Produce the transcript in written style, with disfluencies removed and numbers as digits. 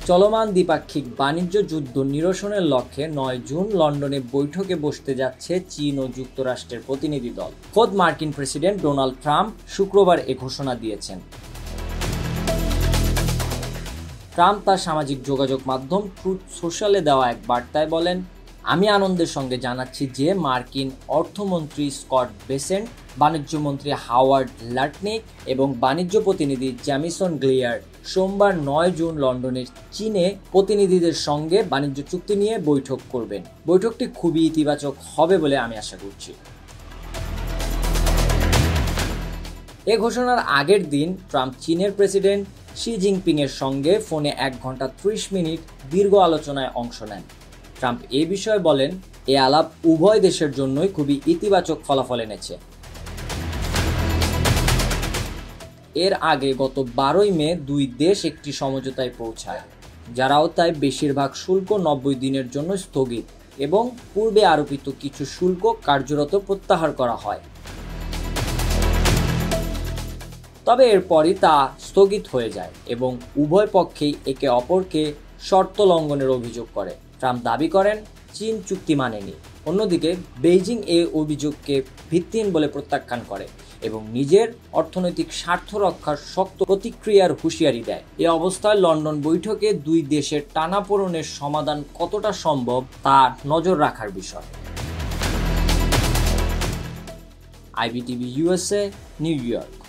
চলমান দ্বিপাক্ষিক বাণিজ্য যুদ্ধ নিরসনের লক্ষ্যে ৯ জুন লন্ডনে বৈঠকে বসতে যাচ্ছে চীন ও যুক্তরাষ্ট্রের প্রতিনিধি দল। খোদ মার্কিন প্রেসিডেন্ট ডোনাল্ড ট্রাম্প শুক্রবার এ ঘোষণা দিয়েছেন। ট্রাম্প তার সামাজিক যোগাযোগ মাধ্যম ট্রুথ সোশ্যালে দেওয়া এক বার্তায় বলেন, আমি আনন্দের সঙ্গে জানাচ্ছি যে মার্কিন অর্থমন্ত্রী স্কট বেসেন্ট, বাণিজ্যমন্ত্রী হাওয়ার্ড লাটনিক এবং বাণিজ্য প্রতিনিধি জ্যামিসন গ্লেয়ার সোমবার ৯ জুন লন্ডনের চীনে প্রতিনিধিদের সঙ্গে বাণিজ্য চুক্তি নিয়ে বৈঠক করবেন। বৈঠকটি খুবই ইতিবাচক হবে বলে আমি আশা করছি। এ ঘোষণার আগের দিন ট্রাম্প চীনের প্রেসিডেন্ট শি জিনপিংয়ের সঙ্গে ফোনে ১ ঘন্টা ৩০ মিনিট দীর্ঘ আলোচনায় অংশ নেন। ট্রাম্প এ বিষয়ে বলেন, এ আলাপ উভয় দেশের জন্যই খুবই ইতিবাচক ফলাফল এনেছে। এর আগে গত ১২ মে দুই দেশ একটি সমঝোতায় পৌঁছায়, যার আওতায় বেশিরভাগ শুল্ক ৯০ দিনের জন্য স্থগিত এবং পূর্বে আরোপিত কিছু শুল্ক কার্যরত প্রত্যাহার করা হয়। তবে এরপরই তা স্থগিত হয়ে যায় এবং উভয় পক্ষেই একে অপরকে শর্ত লঙ্ঘনের অভিযোগ করে। ট্রাম্প দাবি করেন চীন চুক্তি মানেনি। অন্যদিকে বেইজিং এই অভিযোগকে ভিত্তিহীন বলে প্রত্যাখ্যান করে এবং নিজের অর্থনৈতিক স্বার্থ রক্ষার শক্ত প্রতিক্রিয়ার হুঁশিয়ারি দেয়। এ অবস্থায় লন্ডন বৈঠকে দুই দেশের টানাপোড়েনের সমাধান কতটা সম্ভব তা নজর রাখার বিষয়। IBTV USA, new York.